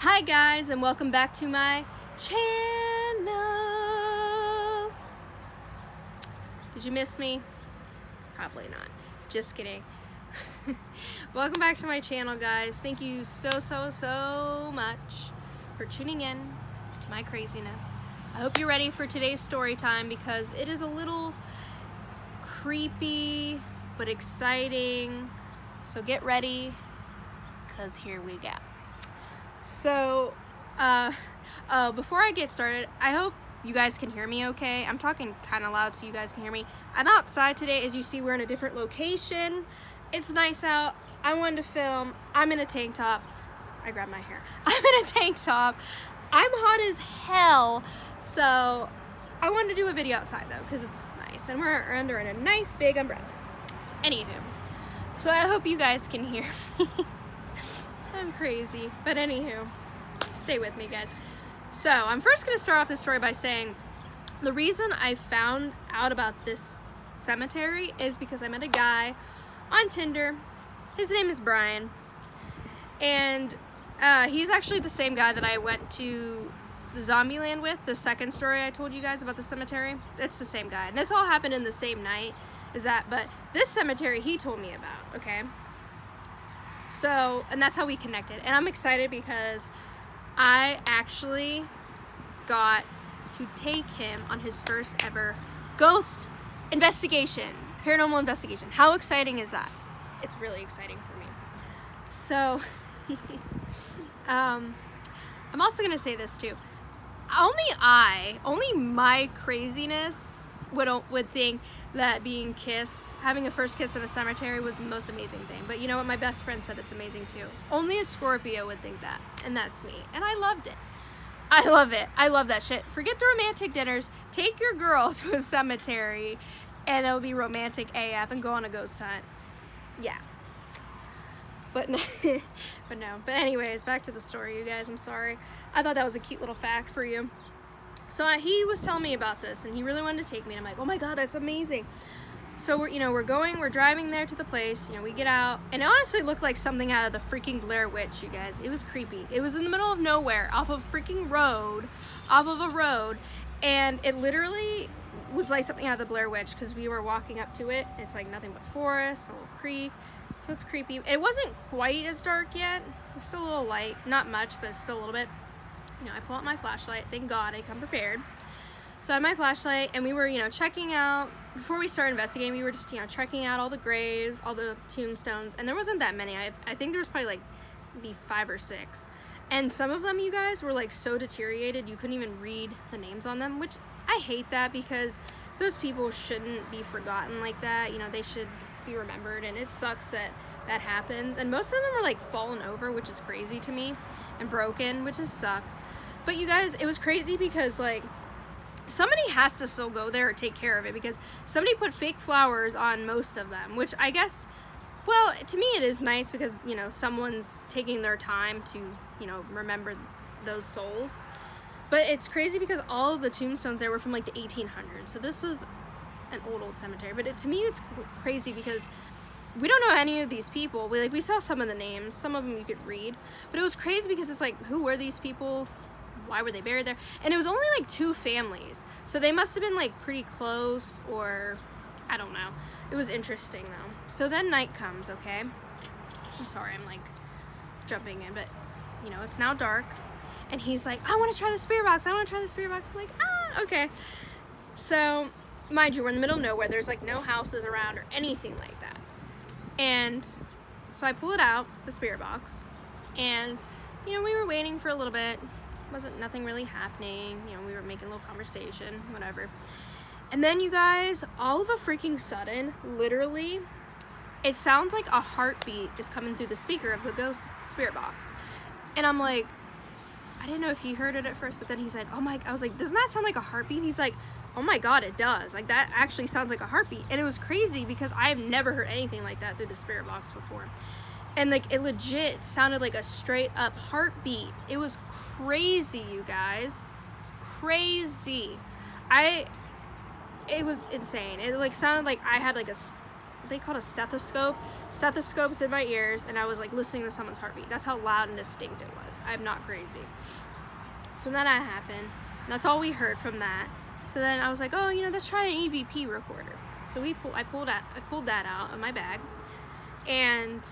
Hi guys, and welcome back to my channel. Did you miss me? Probably not. Just kidding. Welcome back to my channel, guys. Thank you so much for tuning in to my craziness. I hope you're ready for today's story time because it is a little creepy but exciting. So get ready, because here we go. So, before I get started, I hope you guys can hear me okay. I'm talking kind of loud so you guys can hear me. I'm outside today. As you see, we're in a different location. It's nice out. I wanted to film. I'm in a tank top. I grabbed my hair. I'm in a tank top. I'm hot as hell. So, I wanted to do a video outside though because it's nice. And we're under a nice big umbrella. Anywho, so I hope you guys can hear me. I'm crazy, but anywho, stay with me, guys. So I'm first going to start off this story by saying the reason I found out about this cemetery is because I met a guy on Tinder. His name is Brian, and he's actually the same guy that I went to the Zombieland with, the second story I told you guys about the cemetery. It's the same guy, and this all happened in the same night as that, but this cemetery he told me about, okay? So, and that's how we connected. And I'm excited because I actually got to take him on his first ever ghost investigation, paranormal investigation. How exciting is that? It's really exciting for me. So, I'm also going to say this too. Only my craziness would think that being kissed, having a first kiss in a cemetery was the most amazing thing. But you know what? My best friend said it's amazing too. Only a Scorpio would think that, and that's me. And I loved it. I love it. I love that shit. Forget the romantic dinners. Take your girl to a cemetery, and it'll be romantic AF, and go on a ghost hunt. Yeah. But no. But anyways, back to the story, you guys. I'm sorry. I thought that was a cute little fact for you. So he was telling me about this, and he really wanted to take me, and I'm like, oh my god, that's amazing. So we're driving there to the place, we get out, and it honestly looked like something out of the freaking Blair Witch, you guys. It was creepy. It was in the middle of nowhere, off of a road, and it literally was like something out of the Blair Witch, because we were walking up to it, and it's like nothing but forest, a little creek, so it's creepy. It wasn't quite as dark yet. It was still a little light, not much, but still a little bit. I pull out my flashlight. Thank God I come prepared. So I had my flashlight, and we were, checking out, before we started investigating, we were just, checking out all the graves, all the tombstones, and there wasn't that many. I think there was probably like maybe 5 or 6. And some of them, you guys, were like so deteriorated, you couldn't even read the names on them, which I hate that because those people shouldn't be forgotten like that. They should be remembered, and it sucks that that happens. And most of them were like fallen over, which is crazy to me, and broken, which just sucks. But you guys, it was crazy because like somebody has to still go there or take care of it, because somebody put fake flowers on most of them, which I guess, well, to me it is nice because someone's taking their time to remember those souls. But it's crazy because all of the tombstones there were from like the 1800s, so this was an old cemetery. But to me it's crazy because we don't know any of these people. We saw some of the names, some of them you could read, but it was crazy because it's like, who were these people? Why were they buried there? And it was only like 2 families, so they must have been like pretty close, or I don't know. It was interesting though. So then night comes, okay? I'm sorry, I'm like jumping in, but it's now dark, and he's like, I want to try the spirit box. I'm like, okay. So mind you, we're in the middle of nowhere. There's like no houses around or anything like that. And so I pull it out, the spirit box, and we were waiting for a little bit. Wasn't nothing really happening. We were making a little conversation, whatever. And then you guys, all of a freaking sudden, literally, it sounds like a heartbeat is coming through the speaker of the ghost spirit box. And I'm like, I didn't know if he heard it at first, but then he's like, oh my, I was like, doesn't that sound like a heartbeat? He's like, oh my god, it does. Like, that actually sounds like a heartbeat. And it was crazy because I've never heard anything like that through the spirit box before. And like, it legit sounded like a straight up heartbeat. It was crazy, you guys. Crazy. It was insane. It like sounded like I had like they called a stethoscopes in my ears, and I was like listening to someone's heartbeat. That's how loud and distinct it was. I'm not crazy. So then that happened, and that's all we heard from that. So then I was like, oh, let's try an EVP recorder. So I pulled that out of my bag, and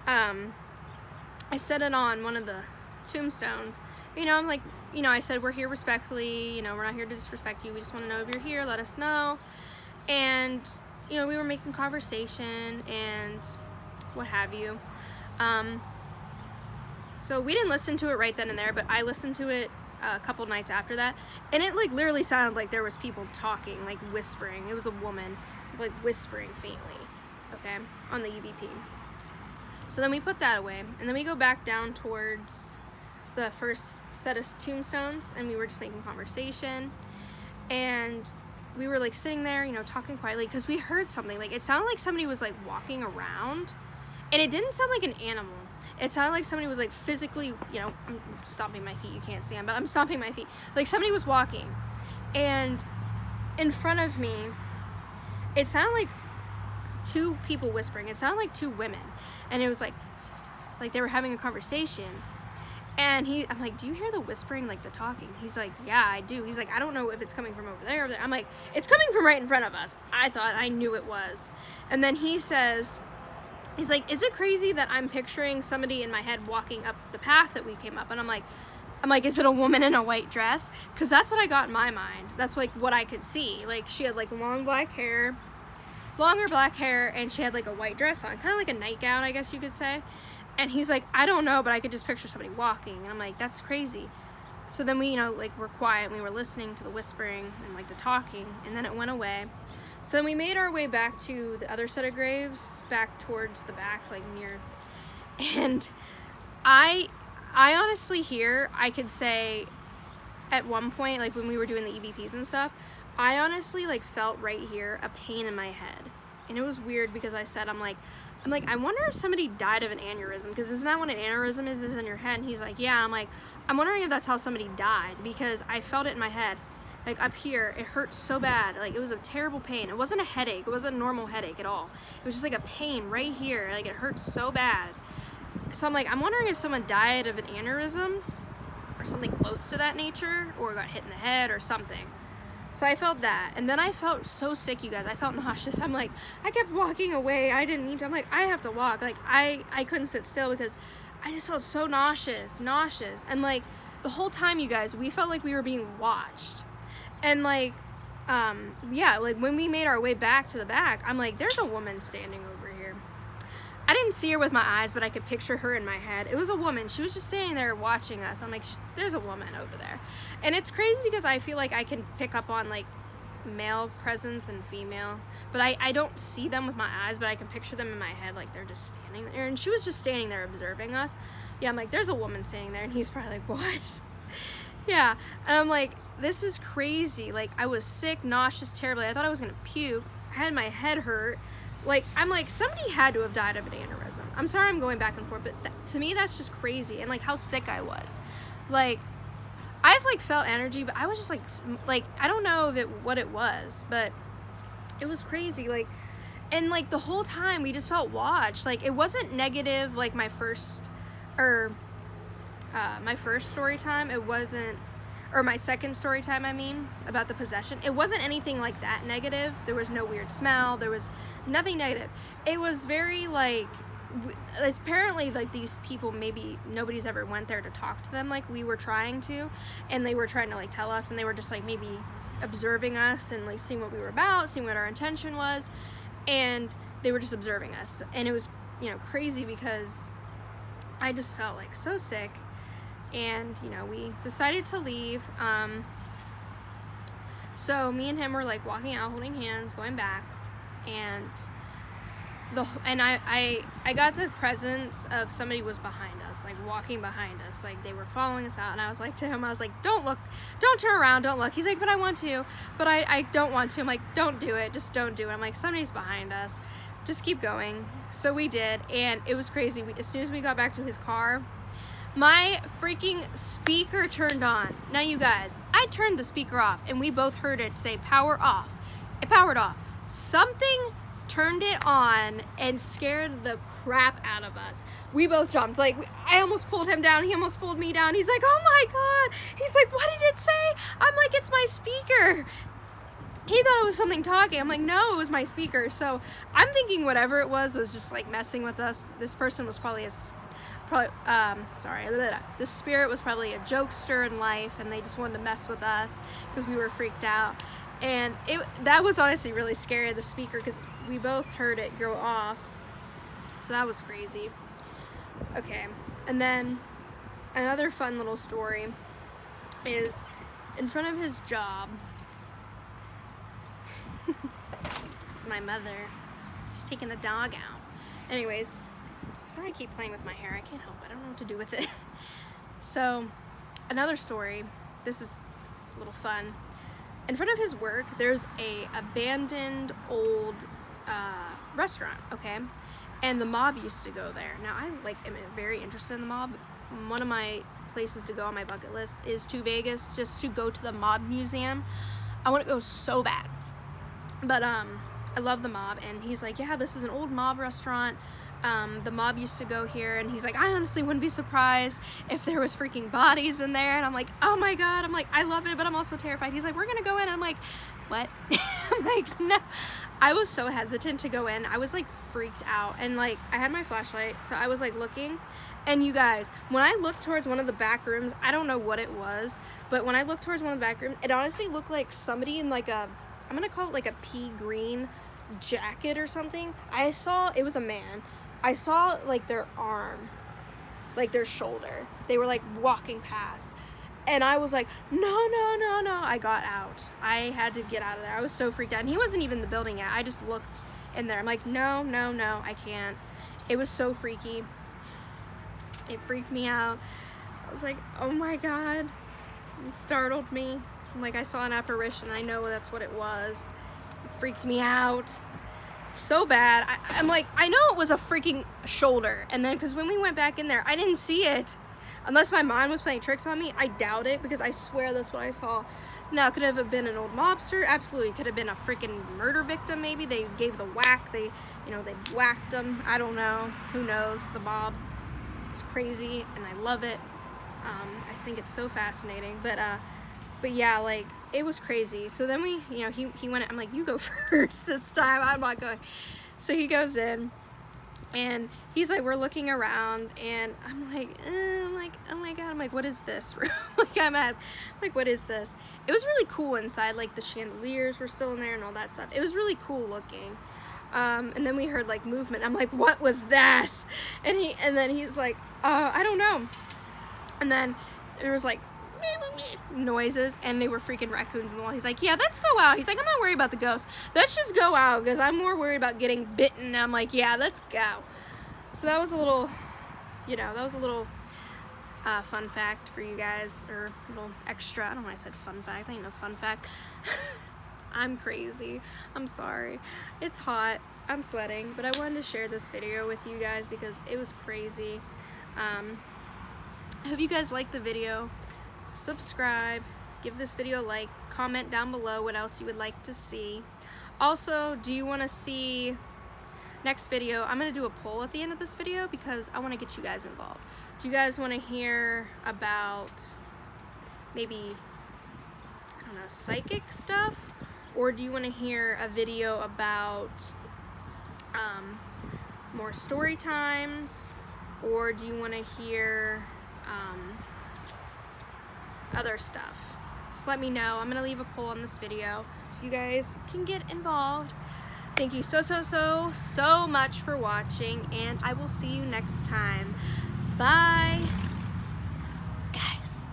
I set it on one of the tombstones. I'm like, I said, we're here respectfully, we're not here to disrespect you. We just want to know if you're here, let us know. And, we were making conversation and what have you. So we didn't listen to it right then and there, but I listened to it a couple nights after that. And it like literally sounded like there was people talking, like whispering. It was a woman like whispering faintly, okay, on the EVP. So then we put that away, and then we go back down towards the first set of tombstones, and we were just making conversation, and we were like sitting there, talking quietly, because we heard something. Like, it sounded like somebody was like walking around, and it didn't sound like an animal. It sounded like somebody was like physically, I'm stomping my feet, you can't see them, but I'm stomping my feet. Like somebody was walking, and in front of me, it sounded like two people whispering. It sounded like two women, and it was like they were having a conversation. And I'm like, do you hear the whispering, like the talking? He's like, yeah, I do. He's like, I don't know if it's coming from over there or there. I'm like, it's coming from right in front of us. I knew it was. And then he's like, is it crazy that I'm picturing somebody in my head walking up the path that we came up? And I'm like, is it a woman in a white dress? Because that's what I got in my mind. That's like what I could see. Like, she had like longer black hair, and she had like a white dress on, kind of like a nightgown, I guess you could say. And he's like, I don't know, but I could just picture somebody walking. And I'm like, that's crazy. So then we, we're quiet, and we were listening to the whispering and like the talking, and then it went away. So then we made our way back to the other set of graves, back towards the back, like near, and I honestly here, I could say at one point, like when we were doing the EVPs and stuff, I honestly like felt right here a pain in my head. And it was weird because I'm like, I wonder if somebody died of an aneurysm, because isn't that what an aneurysm is in your head? And he's like, yeah. And I'm like, I'm wondering if that's how somebody died, because I felt it in my head, like up here, it hurt so bad, like it was a terrible pain. It wasn't a headache, it wasn't a normal headache at all. It was just like a pain right here, like it hurt so bad. So I'm like, I'm wondering if someone died of an aneurysm or something close to that nature, or got hit in the head or something. So I felt that, and then I felt so sick, you guys. I felt nauseous. I'm like, I kept walking away. I didn't need to. I'm like, I have to walk. Like, I couldn't sit still because I just felt so nauseous. And like, the whole time, you guys, we felt like we were being watched. And like, yeah, like when we made our way back to the back, I'm like, there's a woman standing over here. I didn't see her with my eyes, but I could picture her in my head. It was a woman. She was just standing there watching us. I'm like, there's a woman over there. And it's crazy because I feel like I can pick up on like male presence and female, but I don't see them with my eyes, but I can picture them in my head, like they're just standing there. And she was just standing there observing us. Yeah, I'm like, there's a woman standing there. And he's probably like, what? Yeah. And I'm like, this is crazy. Like, I was sick, nauseous, terribly. I thought I was gonna puke. I had my head hurt. Like, I'm like, somebody had to have died of an aneurysm. I'm sorry I'm going back and forth, but to me, that's just crazy. And, like, how sick I was. Like, I've, like, felt energy, but I was just, like, I don't know what it was, but it was crazy. Like, and, like, the whole time, we just felt watched. Like, it wasn't negative, like, my first story time. It wasn't, or my second story time, I mean, about the possession. It wasn't anything like that negative. There was no weird smell. There was nothing negative. It was very like, apparently like these people, maybe nobody's ever went there to talk to them like we were trying to, and they were trying to like tell us, and they were just like maybe observing us and like seeing what we were about, seeing what our intention was, and they were just observing us. And it was, crazy because I just felt like so sick. And, we decided to leave. So me and him were like walking out, holding hands, going back. And I got the presence of somebody was behind us, like walking behind us. Like they were following us out. And I was like to him, I was like, don't look, don't turn around, don't look. He's like, but I want to, but I don't want to. I'm like, don't do it. Just don't do it. I'm like, somebody's behind us. Just keep going. So we did. And it was crazy. As soon as we got back to his car, my freaking speaker turned on. Now, you guys, I turned the speaker off, and we both heard it say power off. It powered off. Something turned it on and scared the crap out of us. We both jumped. Like, I almost pulled him down. He almost pulled me down. He's like, oh my God. He's like, what did it say? I'm like, it's my speaker. He thought it was something talking. I'm like, no, it was my speaker. So I'm thinking whatever it was just like messing with us. This person was probably this spirit was probably a jokester in life, and they just wanted to mess with us because we were freaked out. And that was honestly really scary, the speaker, because we both heard it go off. So that was crazy. Okay, and then another fun little story is in front of his job. It's my mother. She's taking the dog out. Anyways, sorry I keep playing with my hair. I can't help it. I don't know what to do with it. So, another story. This is a little fun. In front of his work, there's a abandoned old restaurant, okay? And the mob used to go there. Now, I am very interested in the mob. One of my places to go on my bucket list is to Vegas, just to go to the mob museum. I want to go so bad. But I love the mob, and he's like, yeah, this is an old mob restaurant. The mob used to go here, and he's like, I honestly wouldn't be surprised if there was freaking bodies in there. And I'm like, oh my God. I'm like, I love it, but I'm also terrified. He's like, we're gonna go in. And I'm like, what? I'm like, no. I was so hesitant to go in. I was like freaked out, and like I had my flashlight, so I was like looking. And you guys, when I looked towards one of the back rooms, I don't know what it was, but when I looked towards one of the back rooms, it honestly looked like somebody in like a, I'm gonna call it like a pea green jacket or something. It was a man. I saw like their arm, like their shoulder. They were like walking past, and I was like, no. I got out. I had to get out of there. I was so freaked out, and he wasn't even in the building yet. I just looked in there. I'm like, no, I can't. It was so freaky. It freaked me out. I was like, oh my God. It startled me. I'm like, I saw an apparition. I know that's what it was. It freaked me out so bad. I'm like, I know it was a freaking shoulder. And then, because when we went back in there, I didn't see it. Unless my mind was playing tricks on me, I doubt it, because I swear that's what I saw. Now, could it have been an old mobster? Absolutely. Could have been a freaking murder victim, maybe. They gave the whack. They whacked them. I don't know. Who knows? The mob is crazy, and I love it. I think it's so fascinating. But yeah, like, it was crazy. So then he went, I'm like, you go first this time. I'm not going. So he goes in, and he's like, we're looking around, and I'm like, oh my God. I'm like, what is this room? Like, what is this? It was really cool inside. Like, the chandeliers were still in there and all that stuff. It was really cool looking. And then we heard like movement. I'm like, what was that? And then he's like, I don't know. And then there was like noises, and they were freaking raccoons in the wall. He's like, yeah, let's go out. He's like, I'm not worried about the ghosts. Let's just go out, because I'm more worried about getting bitten. And I'm like, yeah, let's go. So that was a little, fun fact for you guys, or a little extra. I don't know why I said fun fact. I ain't no fun fact. I'm crazy. I'm sorry. It's hot. I'm sweating, but I wanted to share this video with you guys because it was crazy. I hope you guys liked the video. Subscribe, give this video a like, comment down below what else you would like to see. Also, do you want to see next video? I'm going to do a poll at the end of this video because I want to get you guys involved. Do you guys want to hear about maybe, I don't know, psychic stuff? Or do you want to hear a video about more story times? Or do you want to hear other stuff? Just let me know. I'm gonna leave a poll on this video so you guys can get involved. Thank you so much for watching, and I will see you next time. Bye, guys.